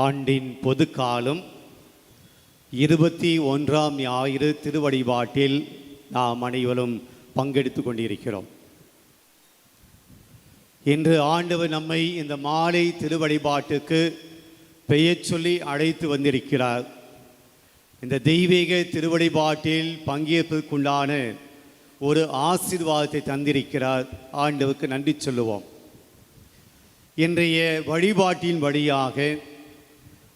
ஆண்டின் பொதுக்காலம் 21ஆம் ஞாயிறு திருவழிபாட்டில் நாம் அனைவரும் பங்கெடுத்து கொண்டிருக்கிறோம். இன்று ஆண்டவர் நம்மை இந்த மாலை திருவழிபாட்டுக்கு பெயர் சொல்லி அழைத்து வந்திருக்கிறார். இந்த தெய்வீக திருவழிபாட்டில் பங்கேற்பதற்குண்டான ஒரு ஆசீர்வாதத்தை தந்திருக்கிறார். ஆண்டவருக்கு நன்றி சொல்லுவோம். இன்றைய வழிபாட்டின் வழியாக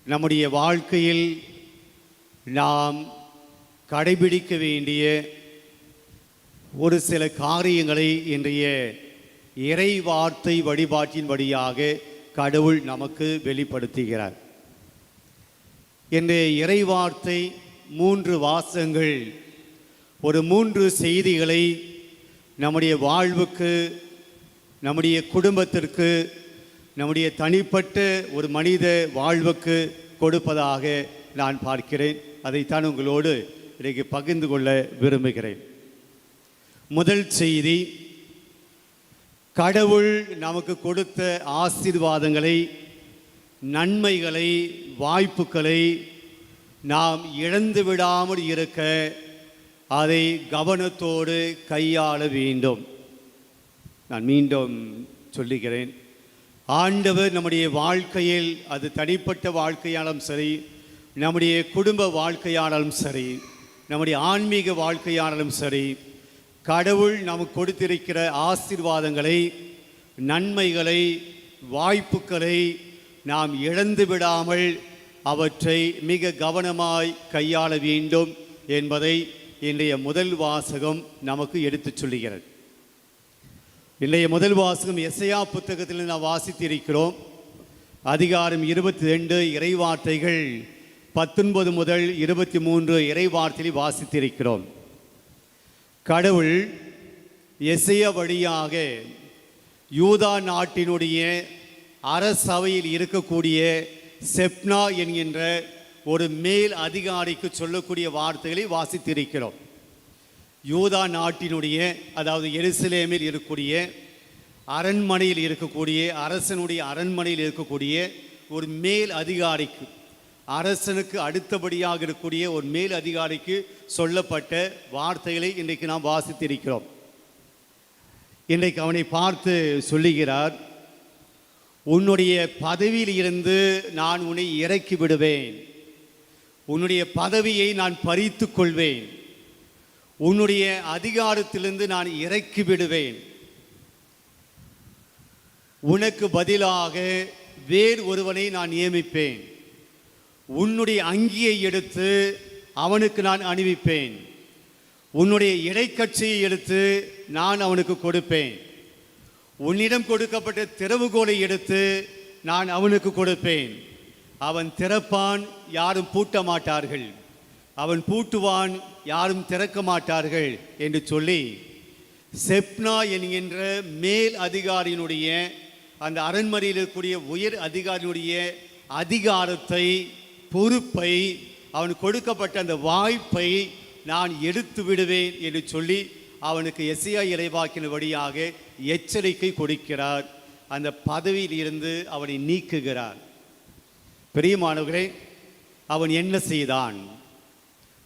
நம்முடைய வாழ்க்கையில் நாம் கடைபிடிக்க வேண்டிய ஒரு சில காரியங்களை இன்றைய இறை வார்த்தை வழிபாட்டின் வழியாக கடவுள் நமக்கு வெளிப்படுத்துகிறார். இன்றைய இறை வார்த்தை 3 வாசகங்கள், ஒரு 3 செய்திகளை நம்முடைய வாழ்வுக்கு, நம்முடைய குடும்பத்திற்கு, நம்முடைய தனிப்பட்ட ஒரு மனித வாழ்வுக்கு கொடுப்பதாக நான் பார்க்கிறேன். அதைத்தான் உங்களோடு இன்றைக்கு பகிர்ந்து கொள்ள விரும்புகிறேன். முதல் செய்தி, கடவுள் நமக்கு கொடுத்த ஆசீர்வாதங்களை, நன்மைகளை, வாய்ப்புகளை நாம் இழந்து விடாமல் இருக்க அதை கவனத்தோடு கையாள வேண்டும். நான் மீண்டும் சொல்லுகிறேன், ஆண்டவர் நம்முடைய வாழ்க்கையில், அது தனிப்பட்ட வாழ்க்கையாலும் சரி, நம்முடைய குடும்ப வாழ்க்கையானாலும் சரி, நம்முடைய ஆன்மீக வாழ்க்கையானாலும் சரி, கடவுள் நமக்கு கொடுத்திருக்கிற ஆசீர்வாதங்களை, நன்மைகளை, வாய்ப்புகளை நாம் இழந்து விடாமல் அவற்றை மிக கவனமாய் கையாள வேண்டும் என்பதை இன்றைய முதல் வாசகம் நமக்கு எடுத்துச் சொல்லுகிறது. இன்றைய முதல் வாசகம் எசையா புத்தகத்தில் நாம் வாசித்திருக்கிறோம். அதிகாரம் 22 இறைவார்த்தைகள் 19 முதல் 23 இறைவார்த்தையில் வாசித்திருக்கிறோம். கடவுள் எசையா வழியாக யூதா நாட்டினுடைய அரசவையில் இருக்கக்கூடிய செப்னா என்கின்ற ஒரு மேல் அதிகாரிக்கு சொல்லக்கூடிய வார்த்தைகளை வாசித்திருக்கிறோம். யூதா நாட்டினுடைய, அதாவது எருசலேமில் இருக்கக்கூடிய அரண்மனையில் இருக்கக்கூடிய, அரசனுடைய அரண்மனையில் இருக்கக்கூடிய ஒரு மேல் அதிகாரிக்கு, அரசனுக்கு அடுத்தபடியாக இருக்கக்கூடிய ஒரு மேல் அதிகாரிக்கு சொல்லப்பட்ட வார்த்தைகளை இன்றைக்கு நாம் வாசித்திருக்கிறோம். இன்றைக்கு அவனை பார்த்து சொல்லுகிறார், உன்னுடைய பதவியில் இருந்து நான் உன்னை இறக்கி விடுவேன், உன்னுடைய பதவியை நான் பறித்து கொள்வேன், உன்னுடைய அதிகாரத்திலிருந்து நான் இறக்கி விடுவேன், உனக்கு பதிலாக வேறு ஒருவனை நான் நியமிப்பேன், உன்னுடைய அங்கியை எடுத்து அவனுக்கு நான் அணிவிப்பேன், உன்னுடைய இடைக்கட்சியை எடுத்து நான் அவனுக்கு கொடுப்பேன், உன்னிடம் கொடுக்கப்பட்ட திறவுகோலை எடுத்து நான் அவனுக்கு கொடுப்பேன், அவன் திறப்பான், யாரும் பூட்ட மாட்டார்கள், அவன் பூட்டுவான், யாரும் திறக்க மாட்டார்கள் என்று சொல்லி செப்னா என்கின்ற மேல் அதிகாரியினுடைய, அந்த அரண்மனையில் இருக்கக்கூடிய உயர் அதிகாரியினுடைய அதிகாரத்தை, பொறுப்பை, அவன் கொடுக்கப்பட்ட அந்த வாய்ப்பை நான் எடுத்து விடுவேன் என்று சொல்லி அவனுக்கு எசையா இறைவாக்கின் வழியாக எச்சரிக்கை கொடுக்கிறார். அந்த பதவியில் இருந்து அவனை நீக்குகிறார். பிரியமானவர்களே, அவன் என்ன செய்தான்?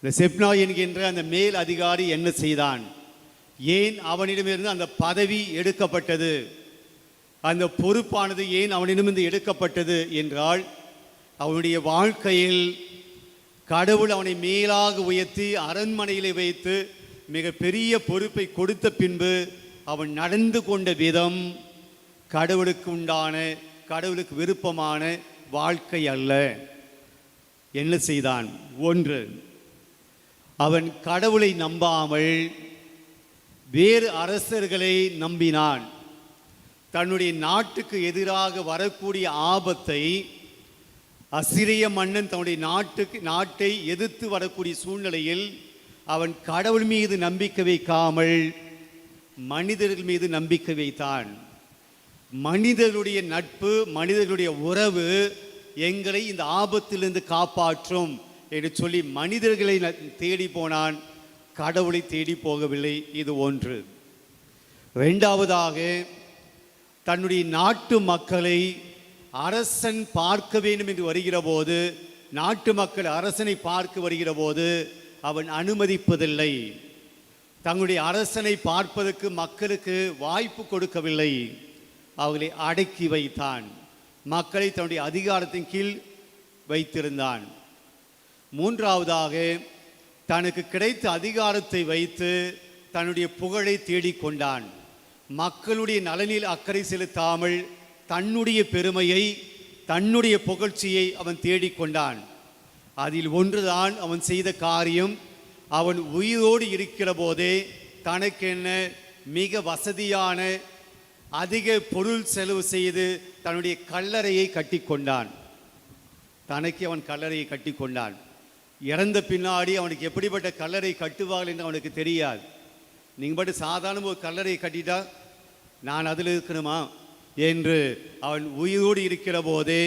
இந்த செப்னா என்கின்ற அந்த மேல் அதிகாரி என்ன செய்தான்? ஏன் அவனிடமிருந்து அந்த பதவி எடுக்கப்பட்டது? அந்த பொறுப்பானது ஏன் அவனிடமிருந்து எடுக்கப்பட்டது என்றால், அவனுடைய வாழ்க்கையில் கடவுள் அவனை மேலாக உயர்த்தி அரண்மனையிலே வைத்து மிக பெரிய பொறுப்பை கொடுத்த பின்பு அவன் நடந்து கொண்ட விதம் கடவுளுக்கு உண்டான, கடவுளுக்கு விருப்பமான வாழ்க்கை அல்ல. என்ன செய்தான்? 1, அவன் கடவுளை நம்பாமல் வேறு அரசர்களை நம்பினான். தன்னுடைய நாட்டுக்கு எதிராக வரக்கூடிய ஆபத்தை, அசிரிய மன்னன் தன்னுடைய நாட்டை எதிர்த்து வரக்கூடிய சூழ்நிலையில் அவன் கடவுள் மீது நம்பிக்கை வைக்காமல் மனிதர்கள் மீது நம்பிக்கை வைத்தான். மனிதர்களுடைய நட்பு, மனிதர்களுடைய உறவு எங்களை இந்த ஆபத்திலிருந்து காப்பாற்றும் என்று சொல்லி மனிதர்களை தேடி போனான், கடவுளை தேடி போகவில்லை. இது 1. 2வதாக தன்னுடைய நாட்டு மக்களை அரசன் பார்க்க வேண்டும் என்று வருகிற போது, நாட்டு மக்கள் அரசனை பார்க்க வருகிற போது அவன் அனுமதிப்பதில்லை. தங்களுடைய அரசனை பார்ப்பதற்கு மக்களுக்கு வாய்ப்பு கொடுக்கவில்லை. அவர்களை அடக்கி வைத்தான். மக்களை தன்னுடைய அதிகாரத்தின் கீழ் வைத்திருந்தான். மூன்றாவதாக, தனக்கு கிடைத்த அதிகாரத்தை வைத்து தன்னுடைய புகழை தேடிக்கொண்டான். மக்களுடைய நலனில் அக்கறை செலுத்தாமல் தன்னுடைய பெருமையை, தன்னுடைய புகழ்ச்சியை அவன் தேடிக்கொண்டான். அதில் ஒன்றுதான் அவன் செய்த காரியம். அவன் உயிரோடு இருக்கிற போதே தனக்கென்ன மிக வசதியான அதிக பொருள் செலவு செய்து தன்னுடைய கல்லறையை கட்டி கொண்டான். தனக்கு அவன் கல்லறையை கட்டி கொண்டான். இறந்த பின்னாடி அவனுக்கு எப்படிப்பட்ட கல்லறை கட்டுவார்கள் என்று அவனுக்கு தெரியாது. நீங்கள் மட்டும் சாதாரண ஒரு கல்லறையை கட்டிட்டா நான் அதில் இருக்கணுமா என்று அவன் உயிரோடு இருக்கிற போதே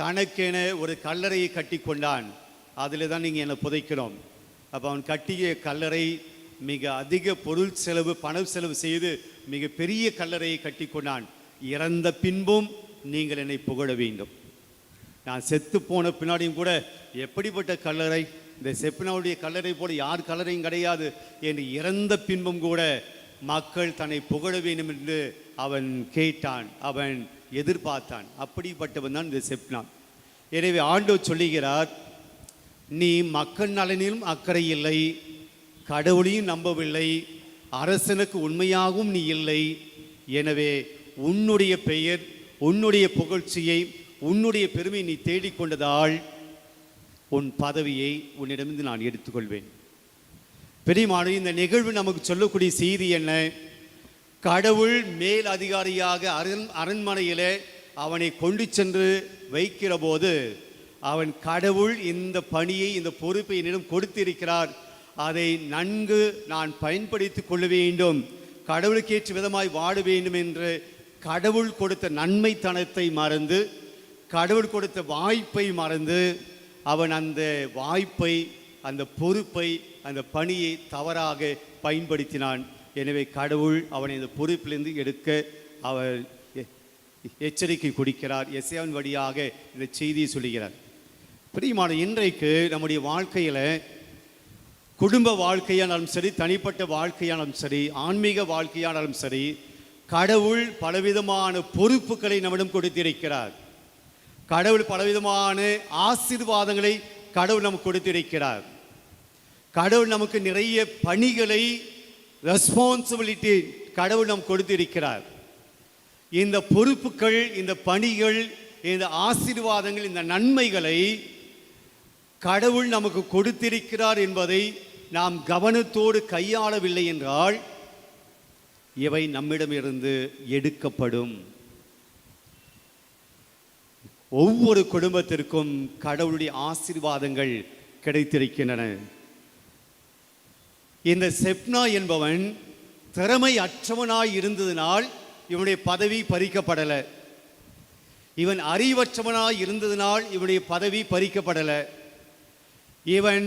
தனக்கென ஒரு கல்லறையை கட்டி கொண்டான். அதில் தான் நீங்கள் என்னை புதைக்கணும். அப்போ அவன் கட்டிய கல்லறை மிக அதிக பொருள் செலவு, பண செலவு செய்து மிக பெரிய கல்லறையை கட்டி கொண்டான். இறந்த பின்பும் நீங்கள் என்னை புகழ வேண்டும். நான் செத்து போன பின்னாடியும் கூட எப்படிப்பட்ட கல்லறை, இந்த செப்பினாவுடைய கல்லறை போல யார் கல்லறையும் கிடையாது என்று இறந்த பின்பும் கூட மக்கள் தன்னை புகழ வேண்டும் என்று அவன் கேட்டான், அவன் எதிர்பார்த்தான். அப்படிப்பட்டவன் தான் இந்த செப்னான். எனவே ஆண்டவர் சொல்லுகிறார், நீ மக்கள் நலனிலும் அக்கறை இல்லை, கடவுளையும் நம்பவில்லை, அரசனுக்கு உண்மையாகவும் நீ இல்லை. எனவே உன்னுடைய பெயர், உன்னுடைய புகழ்ச்சியை, உன்னுடைய பெருமை நீ தேடிக்கொண்டதால் உன் பதவியை உன்னிடமிருந்து நான் எடுத்துக்கொள்வேன். பெரியமானே, இந்த நிகழ்வு நமக்கு சொல்லக்கூடிய செய்தி என்ன? கடவுள் மேல் அதிகாரியாக அரண்மனையிலே அவனை கொண்டு சென்று வைக்கிற போது அவன் கடவுள் இந்த பணியை, இந்த பொறுப்பை என்னிடம் கொடுத்திருக்கிறார், அதை நன்கு நான் பயன்படுத்தி கொள்ள வேண்டும், கடவுளுக்கேற்ற விதமாய் வாழ வேண்டும் என்று கடவுள் கொடுத்த நன்மைத்தனத்தை மறந்து, கடவுள் கொடுத்த வாய்ப்பை மறந்து அவன் அந்த வாய்ப்பை, அந்த பொறுப்பை, அந்த பணியை தவறாக பயன்படுத்தினான். எனவே கடவுள் அவனை இந்த பொறுப்பிலிருந்து எடுக்க அவர் எச்சரிக்கை கொடுக்கிறார். எசேயாவின் வழியாக இந்த செய்தியை சொல்லுகிறார். பிரியமான, இன்றைக்கு நம்முடைய வாழ்க்கையில் குடும்ப வாழ்க்கையானாலும் சரி, தனிப்பட்ட வாழ்க்கையானாலும் சரி, ஆன்மீக வாழ்க்கையானாலும் சரி, கடவுள் பலவிதமான பொறுப்புகளை நம்மிடம் கொடுத்திருக்கிறார். கடவுள் பலவிதமான ஆசீர்வாதங்களை கடவுள் நமக்கு கொடுத்திருக்கிறார். கடவுள் நமக்கு நிறைய பணிகளை, ரெஸ்பான்சிபிலிட்டி கடவுள் நமக்கு கொடுத்திருக்கிறார். இந்த பொறுப்புகள், இந்த பணிகள், இந்த ஆசீர்வாதங்கள், இந்த நன்மைகளை கடவுள் நமக்கு கொடுத்திருக்கிறார் என்பதை நாம் கவனத்தோடு கையாளவில்லை என்றால் இவை நம்மிடமிருந்து எடுக்கப்படும். ஒவ்வொரு குடும்பத்திற்கும் கடவுளுடைய ஆசீர்வாதங்கள் கிடைத்திருக்கின்றன. இந்த செப்னா என்பவன் திறமை அற்றவனாய் இருந்ததினால் இவனுடைய பதவி பறிக்கப்படலை. இவன் அறிவற்றவனாய் இருந்ததினால் இவனுடைய பதவி பறிக்கப்படலை. இவன்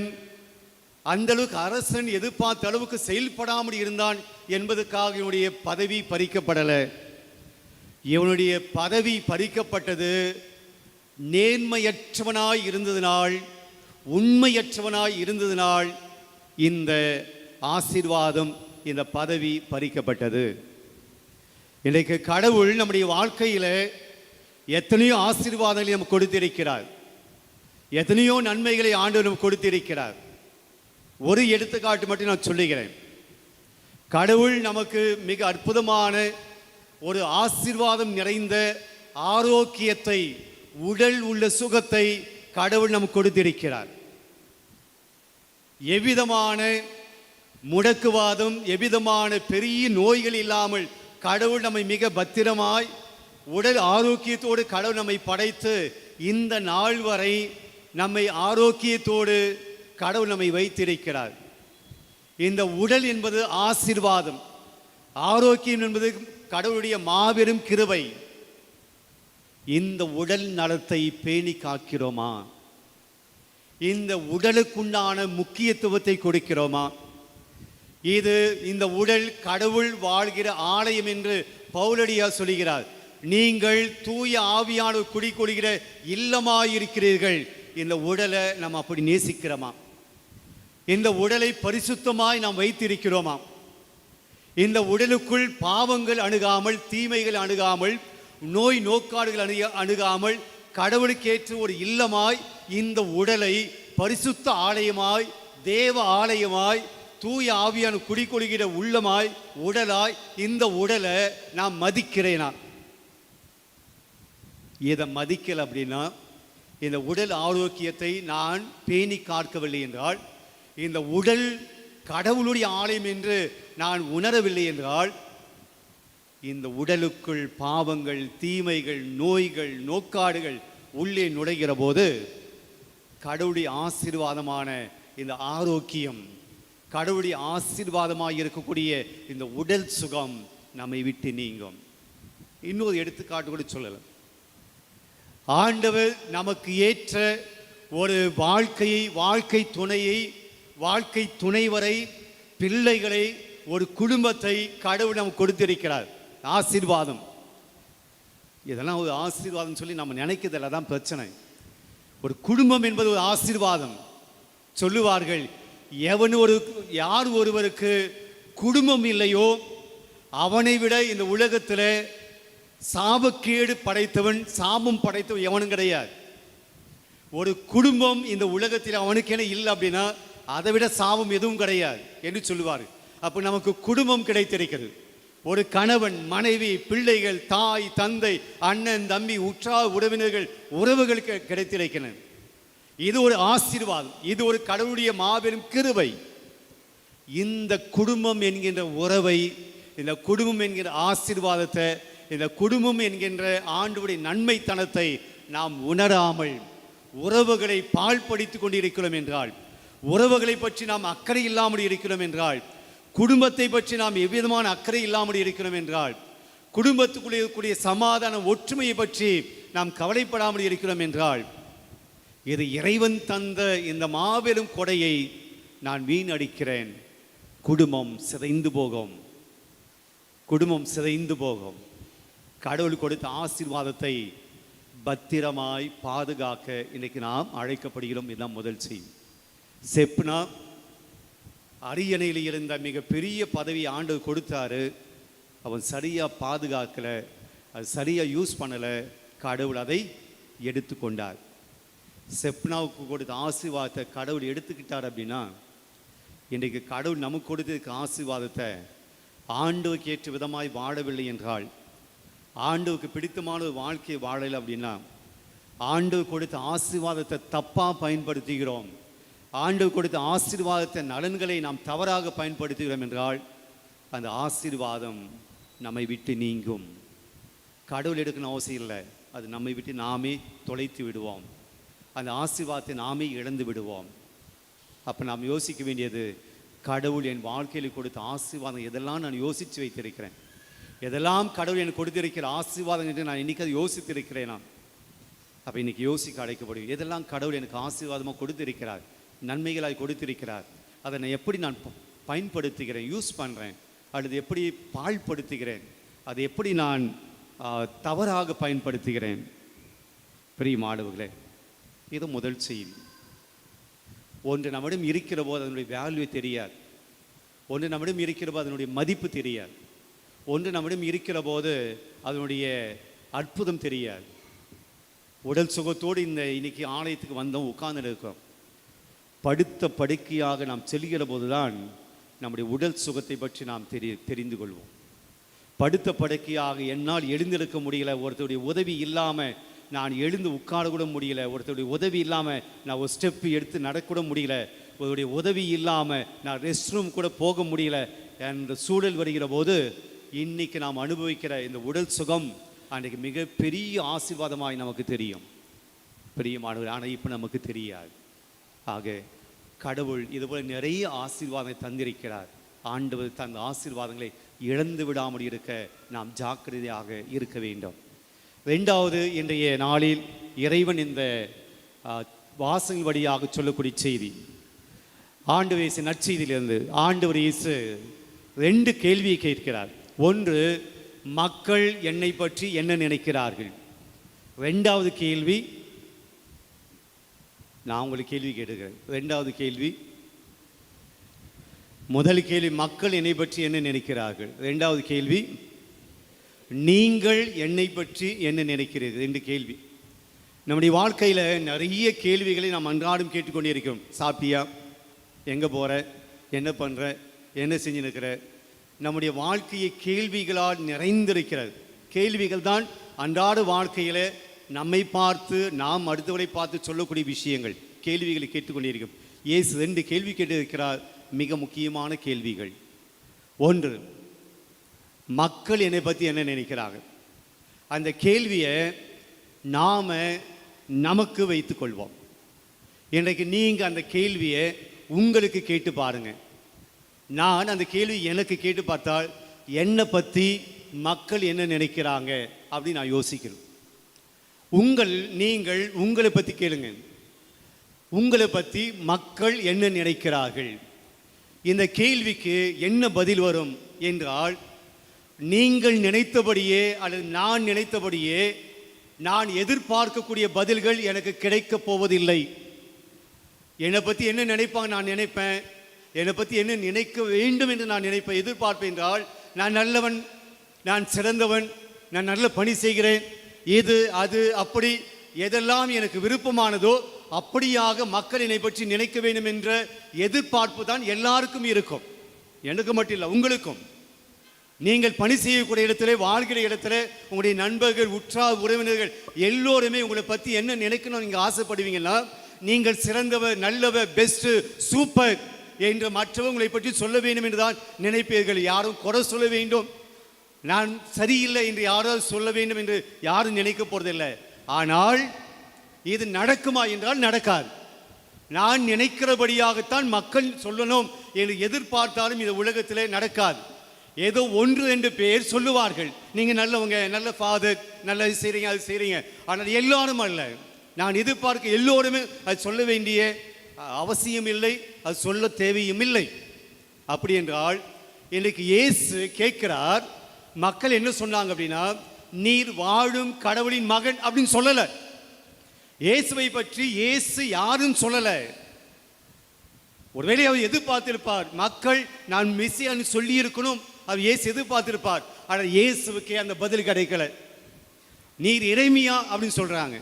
அந்த அளவுக்கு அரசன் எதிர்பார்த்த அளவுக்கு செயல்படாமல் இருந்தான் என்பதற்காக இவனுடைய பதவி பறிக்கப்படலை. இவனுடைய பதவி பறிக்கப்பட்டது நேர்மையற்றவனாய் இருந்ததினால், உண்மையற்றவனாய் இருந்ததினால் இந்த ஆசீர்வாதம், இந்த பதவி பறிக்கப்பட்டது. இன்றைக்கு கடவுள் நம்முடைய வாழ்க்கையில் எத்தனையோ ஆசீர்வாதங்களை நமக்கு கொடுத்திருக்கிறார். எத்தனையோ நன்மைகளை ஆண்டவர் நமக்கு கொடுத்திருக்கிறார். ஒரு எடுத்துக்காட்டு மட்டும் நான் சொல்லுகிறேன். கடவுள் நமக்கு மிக அற்புதமான ஒரு ஆசீர்வாதம் நிறைந்த ஆரோக்கியத்தை, உடல் உள்ள சுகத்தை கடவுள் நமக்கு கொடுத்திருக்கிறார். எவ்விதமான முடக்குவாதம், எவ்விதமான பெரிய நோய்கள் இல்லாமல் கடவுள் நம்மை மிக பத்திரமாய் உடல் ஆரோக்கியத்தோடு கடவுள் நம்மை படைத்து இந்த நாள் வரை நம்மை ஆரோக்கியத்தோடு கடவுள் நம்மை வைத்திருக்கிறார். இந்த உடல் என்பது ஆசீர்வாதம், ஆரோக்கியம் என்பது கடவுளுடைய மாபெரும் கிருபை. இந்த உடல் நலத்தை பேணி காக்கிறோமா? இந்த உடலுக்குண்டான முக்கியத்துவத்தை கொடுக்கிறோமா? இந்த உடல் கடவுள் வாழ்கிற ஆலயம் என்று பவுலடியார் சொல்கிறார். நீங்கள் தூய ஆவியான குடிக்கொள்கிற இல்லமாயிருக்கிறீர்கள். இந்த உடலை நாம் அப்படி நேசிக்கிறோமா? இந்த உடலை பரிசுத்தமாய் நாம் வைத்திருக்கிறோமா? இந்த உடலுக்குள் பாவங்கள் அணுகாமல், தீமைகள் அணுகாமல், நோய் நோக்காடுகள் அணுகாமல், கடவுளுக்கேற்ற ஒரு இல்லமாய் இந்த உடலை பரிசுத்த ஆலயமாய், தேவ ஆலயமாய், தூய ஆவியான குடிக்கொள்கிற உள்ளமாய், உடலாய் இந்த உடலை நான் மதிக்கிறேனா? இதை மதிக்கல அப்படின்னா, இந்த உடல் ஆரோக்கியத்தை நான் பேணி காக்கவில்லை என்றால், இந்த உடல் கடவுளுடைய ஆலயம் என்று நான் உணரவில்லை என்றால், இந்த உடலுக்குள் பாவங்கள், தீமைகள், நோய்கள், நோக்காடுகள் உள்ளே நுழைகிற போது கடவுளுடைய ஆசீர்வாதமான இந்த ஆரோக்கியம், கடவுளுடைய ஆசீர்வாதமாக இருக்கக்கூடிய இந்த உடல் சுகம் நம்மை விட்டு நீங்கும். இன்னொரு எடுத்துக்காட்டு கூட சொல்லலாம். ஆண்டவர் நமக்கு ஏற்ற ஒரு வாழ்க்கையை, வாழ்க்கை துணையை, வாழ்க்கை துணைவரை, பிள்ளைகளை, ஒரு குடும்பத்தை கடவுள் நமக்கு கொடுத்திருக்கிறார். ஆசீர்வாதம். இதெல்லாம் ஒரு ஆசீர்வாதம் சொல்லி நம்ம நினைக்கிறதுல தான் பிரச்சனை. ஒரு குடும்பம் என்பது ஒரு ஆசீர்வாதம். சொல்லுவார்கள், யார் ஒருவருக்கு குடும்பம் இல்லையோ அவனை விட இந்த உலகத்தில் சாபக்கேடு படைத்தவன், சாபம் படைத்தவன் எவனும் கிடையாது. ஒரு குடும்பம் இந்த உலகத்தில் அவனுக்கென இல்லை அப்படின்னா அதை விட சாபம் எதுவும் கிடையாது என்று சொல்லுவார். அப்போ நமக்கு குடும்பம் கிடைத்திருக்கிறது. ஒரு கணவன், மனைவி, பிள்ளைகள், தாய், தந்தை, அண்ணன், தம்பி, உற்றார் உறவினர்கள், உறவுகளுக்கு கிடைத்திருக்கிறது. இது ஒரு ஆசீர்வாதம். இது ஒரு கடவுளுடைய மாபெரும் கிருபை. இந்த குடும்பம் என்கின்ற உறவை, இந்த குடும்பம் என்கிற ஆசீர்வாதத்தை, இந்த குடும்பம் என்கின்ற ஆண்டவருடைய நன்மைத்தனத்தை நாம் உணராமல் உறவுகளை பாழ்படுத்தி கொண்டிருக்கிறோம் என்றால், உறவுகளை பற்றி நாம் அக்கறை இல்லாமல் இருக்கிறோம் என்றால், குடும்பத்தை பற்றி நாம் எவ்விதமான அக்கறை இல்லாமல் இருக்கிறோம் என்றால், குடும்பத்துக்குள்ளே இருக்கக்கூடிய சமாதான ஒற்றுமையை பற்றி நாம் கவலைப்படாமல் இருக்கிறோம் என்றால், இது இறைவன் தந்த இந்த மாபெரும் கொடையை நான் வீணடிக்கிறேன். குடும்பம் சிதைந்து போகும். குடும்பம் சிதைந்து போகும். கடவுள் கொடுத்த ஆசீர்வாதத்தை பத்திரமாய் பாதுகாக்க இன்னைக்கு நாம் அழைக்கப்படுகிறோம். இதுதான் முதல் செய்தி. செப்னா அரியணையில் இருந்த மிகப்பெரிய பதவி ஆண்டவர் கொடுத்தாரு. அவன் சரியாக பாதுகாக்கலை, அது சரியாக யூஸ் பண்ணலை. கடவுள் அதை எடுத்து கொண்டார். செப்னாவுக்கு கொடுத்த ஆசீர்வாதத்தை கடவுள் எடுத்துக்கிட்டார் அப்படின்னா, இன்றைக்கு கடவுள் நமக்கு கொடுத்ததுக்கு ஆசீர்வாதத்தை ஆண்டவருக்கு ஏற்ற விதமாய் வாழவில்லை என்றால், ஆண்டவருக்கு பிடித்தமான ஒரு வாழ்க்கையை வாழலை அப்படின்னா, ஆண்டவர் கொடுத்த ஆசீர்வாதத்தை தப்பாக பயன்படுத்துகிறோம், ஆண்டவர் கொடுத்த ஆசீர்வாதத்தை நலன்களை நாம் தவறாக பயன்படுத்துகிறோம் என்றால், அந்த ஆசீர்வாதம் நம்மை விட்டு நீங்கும். கடவுள் எடுக்கணும் அவசியம் இல்லை, அது நம்மை விட்டு நாமே தொலைத்து விடுவோம். அந்த ஆசீர்வாதத்தை நாமே இழந்து விடுவோம். அப்போ நாம் யோசிக்க வேண்டியது, கடவுள் என் வாழ்க்கையில் கொடுத்த ஆசீர்வாதம் எதெல்லாம் நான் யோசித்து வைத்திருக்கிறேன், எதெல்லாம் கடவுள் எனக்கு கொடுத்திருக்கிற ஆசீர்வாதம் என்று நான் இன்றைக்கி அதை யோசித்திருக்கிறேன். நான் அப்போ இன்றைக்கி யோசிக்க அழைக்கப்படும். எதெல்லாம் கடவுள் எனக்கு ஆசீர்வாதமாக கொடுத்திருக்கிறார், நன்மைகளாக கொடுத்திருக்கிறார், அதை நான் எப்படி நான் பயன்படுத்துகிறேன், யூஸ் பண்ணுறேன், அல்லது எப்படி பாழ்படுத்துகிறேன், அதை எப்படி நான் தவறாக பயன்படுத்துகிறேன். பிரியமானவர்களே, இது முதல் செய்தி. ஒன்று நம்மிடம் இருக்கிற போது அதனுடைய வேல்யூ தெரியாது. ஒன்று நம்மிடம் இருக்கிற போது அதனுடைய மதிப்பு தெரியாது. ஒன்று நம்மிடம் இருக்கிற போது அதனுடைய அற்புதம் தெரியாது. உடல் சுகத்தோடு இன்னைக்கு ஆலயத்துக்கு வந்தோம், உட்கார்ந்து இருக்கோம். படுத்த படுக்கையாக நாம் செல்கிற போது தான் நம்முடைய உடல் சுகத்தை பற்றி நாம் தெரிந்து கொள்வோம். படுத்த படுக்கையாக என்னால் எழுந்திருக்க முடியல, ஒருத்தருடைய உதவி இல்லாமல் நான் எழுந்து உட்கார கூட முடியல, ஒருத்தருடைய உதவி இல்லாமல் நான் ஒரு ஸ்டெப்பு எடுத்து நடக்கூட முடியல, ஒருவருடைய உதவி இல்லாமல் நான் ரெஸ்ட் ரூம் கூட போக முடியல என்ற சூழல் வருகிற போது, இன்னைக்கு நாம் அனுபவிக்கிற இந்த உடல் சுகம் அன்றைக்கு மிகப்பெரிய ஆசீர்வாதமாய் நமக்கு தெரியும். பிரியமானவர், ஆனால் இப்போ நமக்கு தெரியாது. ஆக கடவுள் இதுபோல் நிறைய ஆசீர்வாதங்களை தந்திருக்கிறார். ஆண்டவர் தந்த ஆசீர்வாதங்களை இழந்து விடாமல் இருக்க நாம் ஜாக்கிரதையாக இருக்க வேண்டும். ரெண்டாவது, இன்றைய நாளில் இறைவன் இந்த வாசகங்கள் வழியாக சொல்லக்கூடிய செய்தி, ஆண்டவர் இயேசு நற்செய்தியிலிருந்து ஆண்டவர் இயேசு 2 கேள்வியை கேட்கிறார். ஒன்று, மக்கள் என்னை பற்றி என்ன நினைக்கிறார்கள். ரெண்டாவது கேள்வி, நான் உங்களுக்கு கேள்வி கேட்டுக்கிறேன். ரெண்டாவது கேள்வி, முதல் கேள்வி மக்கள் என்னை பற்றி என்ன நினைக்கிறார்கள். ரெண்டாவது கேள்வி, நீங்கள் என்னை பற்றி என்ன நினைக்கிறீர்கள். ரெண்டு கேள்வி. நம்முடைய வாழ்க்கையில் நிறைய கேள்விகளை நாம் அன்றாடம் கேட்டுக்கொண்டே இருக்கிறோம். சாப்பிட்டியா, எங்கே போகிற, என்ன பண்ணுற, என்ன செஞ்சு நிற்கிற. நம்முடைய வாழ்க்கையை கேள்விகளால் நிறைந்திருக்கிறது. கேள்விகள் தான் அன்றாட வாழ்க்கையில் நம்மை பார்த்து நாம் அடுத்தவரை பார்த்து சொல்லக்கூடிய விஷயங்கள். கேள்விகளை கேட்டுக்கொண்டே இருக்கிறோம். இயேசு ரெண்டு கேள்வி கேட்டிருக்கிறார், மிக முக்கியமான கேள்விகள். ஒன்று, மக்கள் என்னை பற்றி என்ன நினைக்கிறார்கள். அந்த கேள்வியை நாம் நமக்கு வைத்து கொள்வோம். இன்றைக்கு நீங்கள் அந்த கேள்வியை உங்களுக்கு கேட்டு பாருங்கள். நான் அந்த கேள்வி எனக்கு கேட்டு பார்த்தால் என்னை பற்றி மக்கள் என்ன நினைக்கிறாங்க அப்படின்னு நான் யோசிக்கிறேன். நீங்கள் உங்களை பற்றி கேளுங்க. உங்களை பற்றி மக்கள் என்ன நினைக்கிறார்கள். இந்த கேள்விக்கு என்ன பதில் வரும் என்றால், நீங்கள் நினைத்தபடியே அல்லது நான் நினைத்தபடியே நான் எதிர்பார்க்கக்கூடிய பதில்கள் எனக்கு கிடைக்கப் போவதில்லை. என்னை பற்றி என்ன நினைப்பாங்க நான் நினைப்பேன். என்னை பற்றி என்ன நினைக்க வேண்டும் என்று நான் நினைப்பேன், எதிர்பார்ப்பேன் என்றால், நான் நல்லவன், நான் சிறந்தவன், நான் நல்ல பணி செய்கிறேன், இது அது அப்படி எதெல்லாம் எனக்கு விருப்பமானதோ அப்படியாக மக்கள் என்னை பற்றி நினைக்க வேண்டும் என்ற எதிர்பார்ப்பு தான் எல்லாருக்கும் இருக்கும். எனக்கு மட்டும் இல்லை, உங்களுக்கும். நீங்கள் பணி செய்யக்கூடிய இடத்துல, வாழ்கிற இடத்துல, உங்களுடைய நண்பர்கள், உற்றார் உறவினர்கள் எல்லோருமே உங்களை பற்றி என்ன நினைக்கணும் நீங்கள் ஆசைப்படுவீங்கன்னா, நீங்கள் சிறந்தவர், நல்லவர், பெஸ்ட்டு, சூப்பர் என்று மற்றவங்களை பற்றி சொல்ல வேண்டும் என்று தான் நினைப்பீர்கள். யாரும் குறை சொல்ல வேண்டும், நான் சரியில்லை என்று யாராவது சொல்ல வேண்டும் என்று யாரும் நினைக்க போறதில்லை. ஆனால் இது நடக்குமா என்றால் நடக்காது. நான் நினைக்கிறபடியாகத்தான் மக்கள் சொல்லணும் என்று எதிர்பார்த்தாலும் இந்த உலகத்திலே நடக்காது. ஏதோ ஒன்று ரெண்டு பேர் சொல்லுவார்கள், நீங்கள் நல்லவங்க, நல்ல ஃபாதர், நல்ல செய்கிறீங்க, அது செய்கிறீங்க. ஆனால் எல்லாரும் அல்ல. நான் எதிர்பார்க்க எல்லோருமே அது சொல்ல வேண்டிய அவசியம் இல்லை, அது சொல்ல தேவையும் இல்லை. அப்படி என்றால் இன்றைக்கு இயேசு கேட்கிறார், மக்கள் என்ன சொன்னாங்க அப்படின்னா, நீர் வாழும் கடவுளின் மகன் அப்படின்னு சொல்லலை. இயேசுவை பற்றி இயேசு யாரும் சொல்லலை. ஒருவேளை அவர் எதிர்பார்த்திருப்பார், மக்கள் நான் மெசியான்னு சொல்லி இருக்கணும், அவர் இயேசு எதிர்பார்த்திருப்பார். ஆனால் இயேசுவுக்கே அந்த பதில் கிடைக்கல. நீர் எரேமியா அப்படின்னு சொல்றாங்க.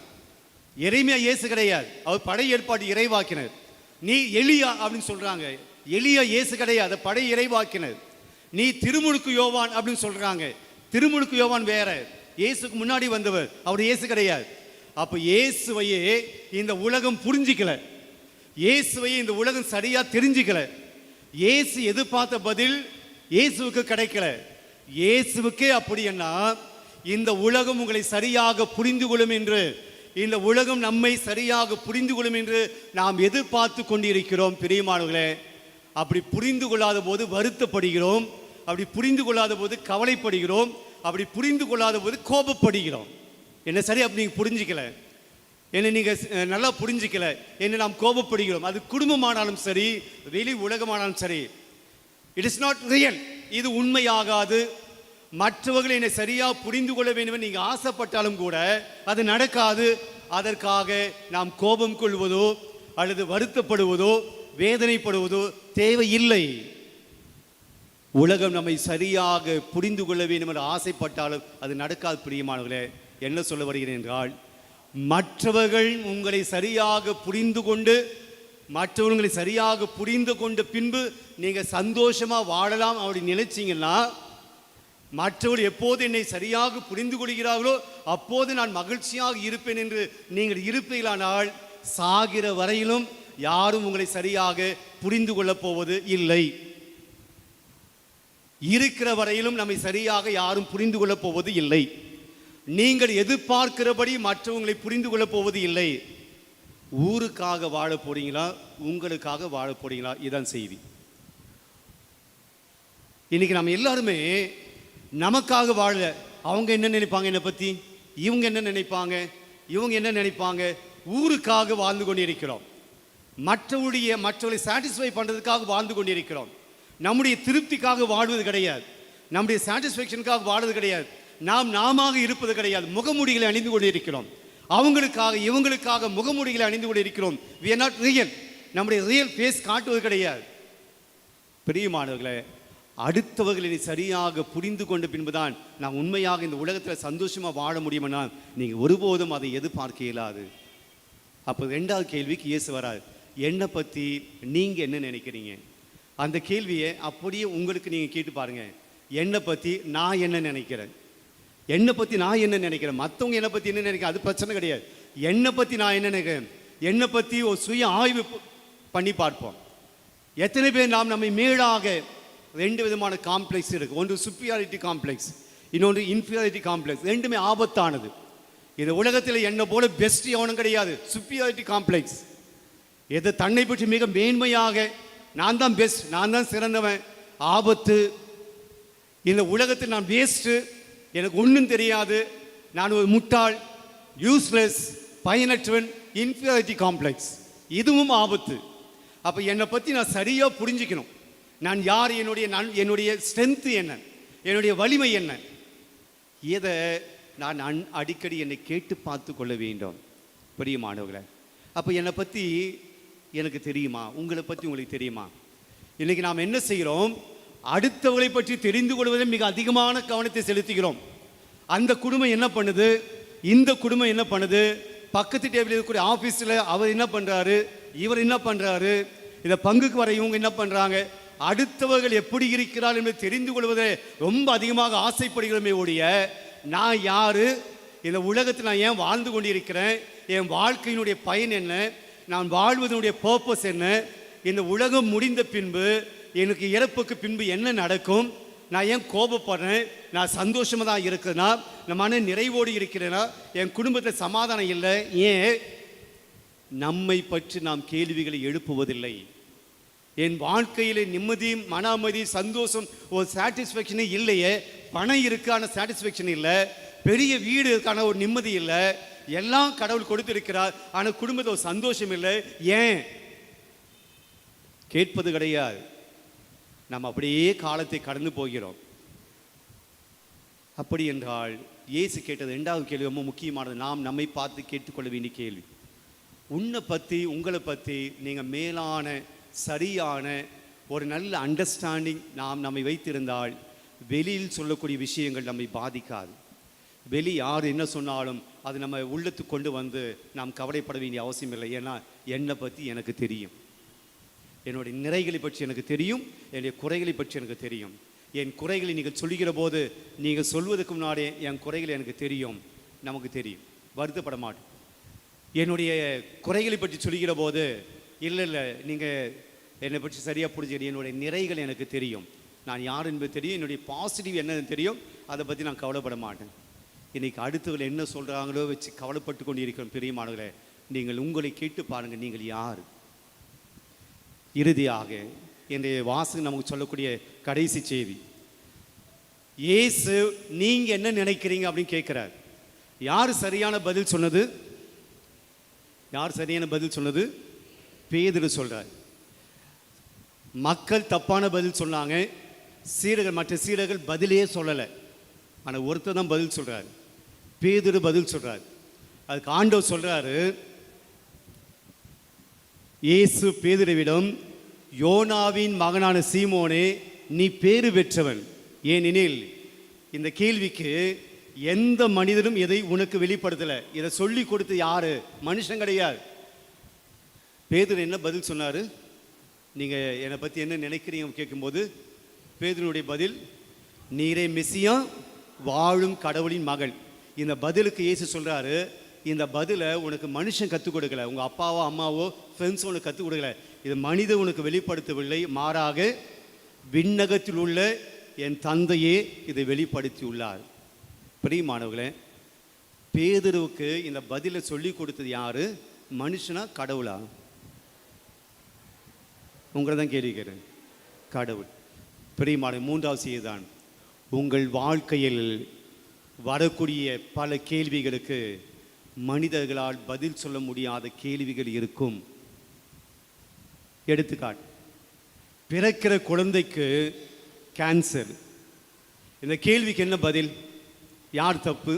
எரேமியா இயேசு கிடையாது, அவர் பழைய ஏற்பாடு இறைவாக்கினர். நீ எலியா அப்படின்னு சொல்றாங்க. எலியா இயேசு கிடையாது, பழைய இறைவாக்கினர். நீ திருமுழுக்கு யோவான் அப்படின்னு சொல்றாங்க. திருமுழுக்கு யோவான் வேற, இயேசுக்கு முன்னாடி வந்தவர், அவர் இயேசு கிடையாது. அப்போ இயேசுவையே இந்த உலகம் புரிஞ்சிக்கல, இயேசுவையே இந்த உலகம் சரியா தெரிஞ்சிக்கல. இயேசு எதிர்பார்த்த பதில் இயேசுவுக்கு கிடைக்கல. இயேசுவுக்கே அப்படின்னா இந்த உலகம் உங்களை சரியாக புரிந்து கொள்ளும் என்று, இந்த உலகம் நம்மை சரியாக புரிந்து கொள்ளும் என்று நாம் எதிர்பார்த்து கொண்டிருக்கிறோம். பிரியமானவர்களே, அப்படி புரிந்து கொள்ளாத போது வருத்தப்படுகிறோம், அப்படி புரிந்து கொள்ளாத போது கவலைப்படுகிறோம், அப்படி புரிந்து கொள்ளாத போது கோபப்படுகிறோம். என்ன சரி அப்படி நீங்கள் புரிஞ்சிக்கல, என்னை நீங்கள் நல்லா புரிஞ்சிக்கல, என்னை நாம் கோபப்படுகிறோம். அது குடும்பமானாலும் சரி, வெளி உலகமானாலும் சரி, இட் இஸ் நாட் ரியல். இது உண்மையாகாது. மற்றவர்கள் என்னை சரியாக புரிந்து கொள்ள வேண்டும் என்று நீங்கள் ஆசைப்பட்டாலும் கூட அது நடக்காது. அதற்காக நாம் கோபம் கொள்வதோ அல்லது வருத்தப்படுவதோ வேதனைப்படுவதோ தேவையில்லை. உலகம் நம்மை சரியாக புரிந்து கொள்ள வேண்டும் என்று ஆசைப்பட்டாலும் அது நடக்காது. பிரியமானவர்களே, என்ன சொல்ல வருகிறேன் என்றால், மற்றவர்கள் உங்களை சரியாக புரிந்து கொண்டு, மற்றவர்களை சரியாக புரிந்து கொண்ட பின்பு நீங்கள் சந்தோஷமாக வாழலாம் அப்படி நினைச்சிங்கன்னா, மற்றவர்கள் எப்போது என்னை சரியாக புரிந்து கொள்கிறார்களோ அப்போது நான் மகிழ்ச்சியாக இருப்பேன் என்று நீங்கள் இருப்பீர்களானால், சாகிற வரையிலும் யாரும் உங்களை சரியாக புரிந்து கொள்ளப் போவது இல்லை. இருக்கிற வரையிலும் நம்மை சரியாக யாரும் புரிந்து கொள்ளப் போவது இல்லை. நீங்கள் எதிர்பார்க்கிறபடி மற்றவங்களை புரிந்து கொள்ளப் போவது இல்லை. ஊருக்காக வாழ போறீங்களா, உங்களுக்காக வாழ போறீங்களா? இதுதான் செய்தி. இன்னைக்கு நம்ம எல்லாருமே நமக்காக வாழ, அவங்க என்ன நினைப்பாங்க என்னை பற்றி, இவங்க என்ன நினைப்பாங்க, இவங்க என்ன நினைப்பாங்க, ஊருக்காக வாழ்ந்து கொண்டிருக்கிறோம். மற்றவர்களை சாட்டிஸ்ஃபை பண்ணுறதுக்காக வாழ்ந்து கொண்டிருக்கிறோம். நம்முடைய திருப்திக்காக வாழ்வது கிடையாது. நம்முடைய சாட்டிஸ்ஃபேக்ஷனுக்காக வாழறது கிடையாது. நாம இருப்பது கிடையாது. முகமூடிகளை அணிந்து கொண்டு இருக்கிறோம். அவங்களுக்காக இவங்களுக்காக முகமூடிகளை அணிந்து கொண்டு இருக்கிறோம். we are not real. நம்முடைய ரியல் ஃபேஸ் காட்டுவது கிடையாது. பிரியமானவர்களே, அடுத்தவர்களை சரியாக புரிந்து கொண்ட பின்புதான் நான் உண்மையாக இந்த உலகத்தில் சந்தோஷமாக வாழ முடியும்னா நீங்கள் ஒருபோதும் அதை எதிர்பார்க்க இயலாது. அப்போ 2வது கேள்விக்கு இயேசு வராது. என்னை பற்றி நீங்கள் என்ன நினைக்கிறீங்க? அந்த கேள்வியை அப்படியே உங்களுக்கு நீங்கள் கேட்டு பாருங்கள். என்னை பற்றி நான் என்ன நினைக்கிறேன், என்னை பற்றி நான் என்ன நினைக்கிறேன், மற்றவங்க என்னை பற்றி என்ன நினைக்கிறேன் அது பிரச்சனை கிடையாது. என்னை பற்றி நான் என்ன நினைக்கிறேன், என்னை பற்றி ஒரு சுய ஆய்வு பண்ணி பார்ப்போம். எத்தனை பேர் நம்மை மேலாக 2 விதமான காம்ப்ளெக்ஸ் இருக்குது. ஒன்று சுப்பீரியாரிட்டி காம்ப்ளெக்ஸ், இன்னொன்று இன்ஃபீரியாரிட்டி காம்ப்ளெக்ஸ். ரெண்டுமே ஆபத்தானது. இந்த உலகத்தில் என்ன போல பெஸ்ட் எவனும் கிடையாது. சுப்பீரியாரிட்டி காம்ப்ளெக்ஸ் எது தன்னை பற்றி மிக மேன்மையாக நான் தான் பெஸ்ட், நான் தான் சிறந்தவன், ஆபத்து. இந்த உலகத்தில் நான் வேஸ்ட்டு, எனக்கு ஒன்றும் தெரியாது, நான் ஒரு முட்டாள், யூஸ்லெஸ், பயனற்றவன், இன்ஃபீரியாரிட்டி காம்ப்ளெக்ஸ். இதுவும் ஆபத்து. அப்போ என்னை பற்றி நான் சரியாக புரிஞ்சுக்கணும். நான் யார், என்னுடைய ஸ்ட்ரென்த்து என்ன, என்னுடைய வலிமை என்ன, இதை நான் அடிக்கடி என்னை கேட்டு பார்த்து கொள்ள வேண்டும். பிரியமானவர்களே, அப்போ என்னை பற்றி எனக்கு தெரியுமா, உங்களை பற்றி உங்களுக்கு தெரியுமா? இன்றைக்கி நாம் என்ன செய்கிறோம், அடுத்தவர்களை பற்றி தெரிந்து கொள்வதில் மிக அதிகமான கவனத்தை செலுத்துகிறோம். அந்த குடும்பம் என்ன பண்ணுது, இந்த குடும்பம் என்ன பண்ணுது, பக்கத்து டேபிள் இருக்கக்கூடிய ஆஃபீஸில் அவர் என்ன பண்ணுறாரு, இவர் என்ன பண்ணுறாரு, இதை பங்குக்கு வர இவங்க என்ன பண்ணுறாங்க, அடுத்தவர்கள் எப்படி இருக்கிறார் என்பதை தெரிந்து கொள்வதை ரொம்ப அதிகமாக ஆசைப்படுகிறோமே ஒழிய நான் யார், இந்த உலகத்தில் நான் ஏன் வாழ்ந்து கொண்டிருக்கிறேன், என் வாழ்க்கையினுடைய பயன் என்ன, நான் வாழ்வதனுடைய பர்பஸ் என்ன, இந்த உலகம் முடிந்த பின்பு எனக்கு இறப்புக்கு பின்பு என்ன நடக்கும், நான் ஏன் கோபப்படுறேன், நான் சந்தோஷமாக தான் இருக்கிறேன்னா, நான் மன நிறைவோடு இருக்கிறேன்னா, என் குடும்பத்தில் சமாதானம் இல்லை, ஏன் நம்மை பற்றி நாம் கேள்விகளை எழுப்புவதில்லை. என் வாழ்க்கையில் நிம்மதி, மன அமைதி, சந்தோஷம், ஒரு சாட்டிஸ்ஃபேக்ஷனே இல்லையே. பணம் இருக்கான சாட்டிஸ்ஃபேக்ஷன் இல்லை, பெரிய வீடு இருக்கான ஒரு நிம்மதி இல்லை, எல்லாம் கடவுள் கொடுத்திருக்கிறார், ஆனால் குடும்பத்தில் ஒரு சந்தோஷம் இல்லை, ஏன் கேட்பது கிடையாது. நம்ம அப்படியே காலத்தை கடந்து போகிறோம். அப்படி என்றால் இயேசு கேட்டது 2வது கேள்வி ரொம்ப முக்கியமானது. நாம் நம்மை பார்த்து கேட்டுக்கொள்ள வேண்டிய கேள்வி. உன்னை பற்றி, உங்களை பற்றி நீங்கள் மேலான சரியான ஒரு நல்ல அண்டர்ஸ்டாண்டிங் நம்மை வைத்திருந்தால் வெளியில் சொல்லக்கூடிய விஷயங்கள் நம்மை பாதிக்காது. வெளி யார் என்ன சொன்னாலும் அது நம்ம உள்ளத்துக்கு கொண்டு வந்து நாம் கவலைப்பட வேண்டிய அவசியம் இல்லை. ஏன்னா என்னை பற்றி எனக்கு தெரியும், என்னுடைய நிறைகளை பற்றி எனக்கு தெரியும், என்னுடைய குறைகளை பற்றி எனக்கு தெரியும். என் குறைகளை நீங்கள் சொல்லுகிற போது நீங்கள் சொல்வதற்கு முன்னாடியே என் குறைகள் எனக்கு தெரியும், நமக்கு தெரியும், வருத்தப்பட மாட்டோம். என்னுடைய குறைகளை பற்றி சொல்லுகிற போது இல்லை நீங்கள் என்னை பற்றி சரியாக புரிஞ்சுக்கிறீங்க, என்னுடைய நிறைகள் எனக்கு தெரியும், நான் யார் என்பது தெரியும், என்னுடைய பாசிட்டிவ் என்னன்னு தெரியும், அதை பற்றி நான் கவலைப்பட மாட்டேன். இன்றைக்கி அடுத்தவர்கள் என்ன சொல்கிறாங்களோ வச்சு கவலைப்பட்டு கொண்டு இருக்கிறோம். பெரியமானவர்களே, நீங்கள் உங்களை கேட்டு பாருங்கள், நீங்கள் யார். இறுதியாக இன்றைய வாசகம் நமக்கு சொல்லக்கூடிய கடைசி செய்தி, இயேசு நீங்கள் என்ன நினைக்கிறீங்க அப்படின்னு கேட்குறார். யார் சரியான பதில் சொன்னது, யார் சரியான பதில் சொன்னது? பேதுரு சொல்கிறார். மக்கள் தப்பான பதில் சொன்னாங்க, மற்ற சீடர்கள் பதிலே சொல்லலை, ஆனால் ஒருத்தர் தான் பதில் சொல்கிறார், பேதுரு பதில் சொல்கிறார். அதுக்கு ஆண்டவர் சொல்கிறாரு, இயேசு பேதுருவிடம், யோனாவின் மகனான சீமோனே, நீ பேறு பெற்றவன், ஏனெனில் இந்த கேள்விக்கு எந்த மனிதனும் எதை உனக்கு வெளிப்படுத்தலை, இதை சொல்லி கொடுத்து யாரு, மனுஷன் கிடையாது. பேதுரு என்ன பதில் சொன்னார், நீங்கள் என்னை பற்றி என்ன நினைக்கிறீங்க கேட்கும்போது பேதுருடைய பதில், நீரே மெசியா, வாழும் கடவுளின் மகள். இந்த பதிலுக்கு இயேசு சொல்கிறாரு, இந்த பதிலை உனக்கு மனுஷன் கற்றுக் கொடுக்கல, உங்கள் அப்பாவோ அம்மாவோ ஃப்ரெண்ட்ஸோ உனக்கு கற்றுக் கொடுக்கல, இது மனித உனக்கு வெளிப்படுத்தவில்லை, மாறாக விண்ணகத்தில் உள்ள என் தந்தையே இதை வெளிப்படுத்தி உள்ளார். பிரியமானவர்களே, பேதுருவுக்கு இந்த பதிலை சொல்லி கொடுத்தது யாரு, மனுஷனா கடவுளா? உங்களை தான் கேள்வி கேட்குறேன். கடவுள். பிரியமான 3வது செய்தி தான், உங்கள் வாழ்க்கையில் வரக்கூடிய பல கேள்விகளுக்கு மனிதர்களால் பதில் சொல்ல முடியாத கேள்விகள் இருக்கும். எடுத்துக்காட்டு, பிறக்கிற குழந்தைக்கு கேன்சர், இந்த கேள்விக்கு என்ன பதில்? யார் தப்பு?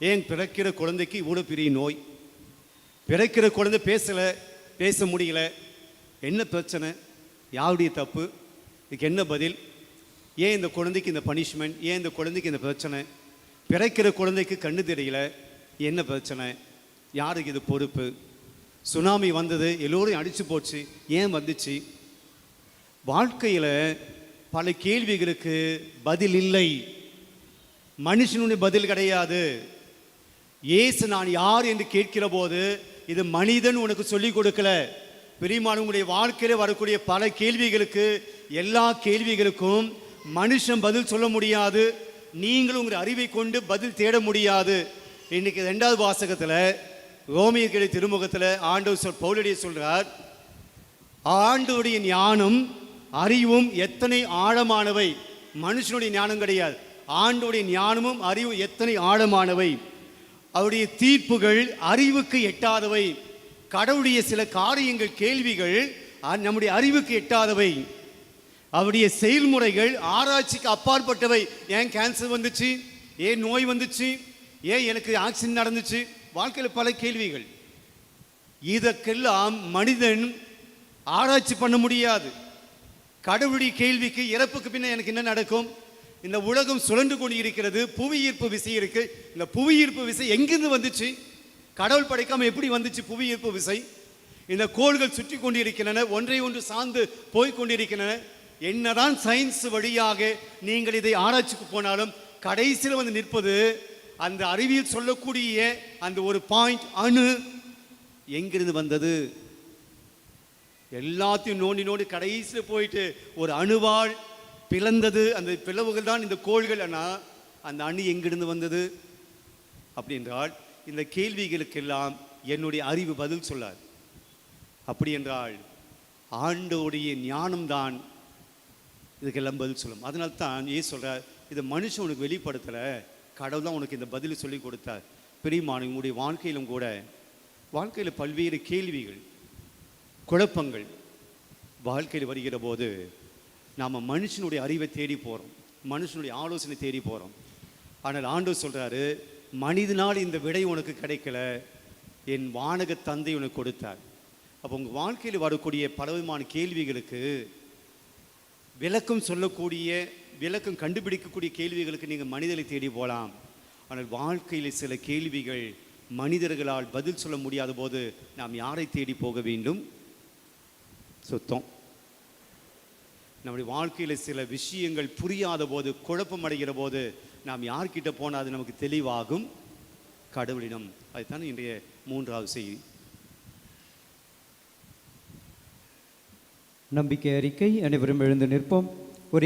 ஏன் பிறக்கிற குழந்தைக்கு இவ்வளோ பெரிய நோய்? பிறக்கிற குழந்தை பேச முடியல, என்ன பிரச்சனை? யாருடைய தப்பு? இதுக்கு என்ன பதில்? ஏன் இந்த குழந்தைக்கு இந்த பனிஷ்மெண்ட்? ஏன் இந்த குழந்தைக்கு இந்த பிரச்சனை? பிறக்கிற குழந்தைக்கு கண்ணு தெரியல, என்ன பிரச்சனை? யாருக்கு இது பொறுப்பு? சுனாமி வந்தது, எல்லோரையும் அடிச்சு போச்சு, ஏன் வந்துச்சு? வாழ்க்கையில் பல கேள்விகளுக்கு பதில் இல்லை. மனுஷனுடைய பதில் கிடையாது. இயேசு நான் யார் என்று கேட்கிற போது இது மனிதன் உனக்கு சொல்லிக் கொடுக்கல. பிரியமானவங்களுடைய வாழ்க்கையில் வரக்கூடிய பல கேள்விகளுக்கு, எல்லா கேள்விகளுக்கும் மனுஷன் பதில் சொல்ல முடியாது. நீங்களும் உங்கள் அறிவை கொண்டு பதில் தேட முடியாது. இன்னைக்கு 2வது வாசகத்தில் ரோமியர்களின் திருமுகத்தில் ஆண்டவர் பவுலடியை சொல்றார், ஆண்டவருடைய ஞானம் அறிவும் எத்தனை ஆழமானவை. மனுஷனுடைய ஞானம் கிடையாது, ஆண்டவருடைய ஞானமும் அறிவும் எத்தனை ஆழமானவை. அவருடைய தீர்ப்புகள் அறிவுக்கு எட்டாதவை. கடவுளுடைய சில காரியங்கள், கேள்விகள் நம்முடைய அறிவுக்கு எட்டாதவை. அவருடைய செயல்முறைகள் ஆராய்ச்சிக்கு அப்பாற்பட்டவை. ஏன் கேன்சர் வந்துச்சு? ஏன் நோய் வந்துச்சு? ஏன் எனக்கு ஆக்சிடென்ட் நடந்துச்சு? வாழ்க்கையில் பல கேள்விகள். இதற்கெல்லாம் மனிதன் ஆராய்ச்சி பண்ண முடியாது. கடவுளுடைய கேள்விக்கு, இறப்புக்கு பின்ன எனக்கு என்ன நடக்கும்? இந்த உலகம் சுழன்று கொண்டு இருக்கிறது, புவி ஈர்ப்பு விசை இருக்கு. இந்த புவி ஈர்ப்பு விசை எங்கிருந்து வந்துச்சு? கடவுள் படைக்காம எப்படி வந்துச்சு புவி ஈர்ப்பு விசை? இந்த கோள்கள் சுற்றி கொண்டிருக்கின்றன, ஒன்றை ஒன்று சார்ந்து போய்கொண்டிருக்கின்றன. என்னதான் சயின்ஸ் வழியாக நீங்கள் இதை ஆராய்ச்சிக்கு போனாலும் கடைசியில் வந்து நிற்பது அந்த அறிவியல் சொல்லக்கூடிய அந்த ஒரு பாயிண்ட், அணு எங்கிருந்து வந்தது? எல்லாத்தையும் நோண்டி நோண்டி கடைசியில் போயிட்டு ஒரு அணுவால் பிளந்தது. அந்த பிளவுகள் தான் இந்த கோள்கள். ஆனால் அந்த அணு எங்கிருந்து வந்தது? அப்படி என்றால் இந்த கேள்விகளுக்கெல்லாம் என்னுடைய அறிவு பதில் சொல்லாது. அப்படி என்றால் ஆண்டவருடைய ஞானம்தான் இதுக்கெல்லாம் பதில் சொல்லும். அதனால்தான் ஏன் சொல்கிறார், இதை மனுஷன் உனக்கு வெளிப்படுத்தலை, கடவுள் தான் உனக்கு இந்த பதில் சொல்லி கொடுத்தார். பிரியமானவர்களே, உங்களுடைய வாழ்க்கையிலும் கூட வாழ்க்கையில் பல்வேறு கேள்விகள், குழப்பங்கள் வாழ்க்கையில் வருகிற போது நாம் மனுஷனுடைய அறிவை தேடி போகிறோம், மனுஷனுடைய ஆலோசனை தேடி போகிறோம். ஆனால் ஆண்டவர் சொல்கிறாரு, மனிதனால் இந்த விடை உனக்கு கிடைக்கல, என் வானக தந்தை உனக்கு கொடுத்தார். அப்போ உங்கள் வாழ்க்கையில் வரக்கூடிய பலவிதமான கேள்விகளுக்கு விளக்கம் சொல்லக்கூடிய, விளக்கம் கண்டுபிடிக்கக்கூடிய கேள்விகளுக்கு நீங்கள் மனிதரை தேடி போகலாம். ஆனால் வாழ்க்கையில் சில கேள்விகள் மனிதர்களால் பதில் சொல்ல முடியாத போது நாம் யாரை தேடி போக வேண்டும்? சுத்தம். நம்முடைய வாழ்க்கையில் சில விஷயங்கள் புரியாத போது, குழப்பம் அடைகிற போது நாம் யார்கிட்ட போனால் அது நமக்கு தெளிவாகும்? கடவுளிடம். அதுதான் இன்றைய 3வது செய்தி. நம்பிக்கை அறிக்கை. அனைவரும் எழுந்து நிற்போம்.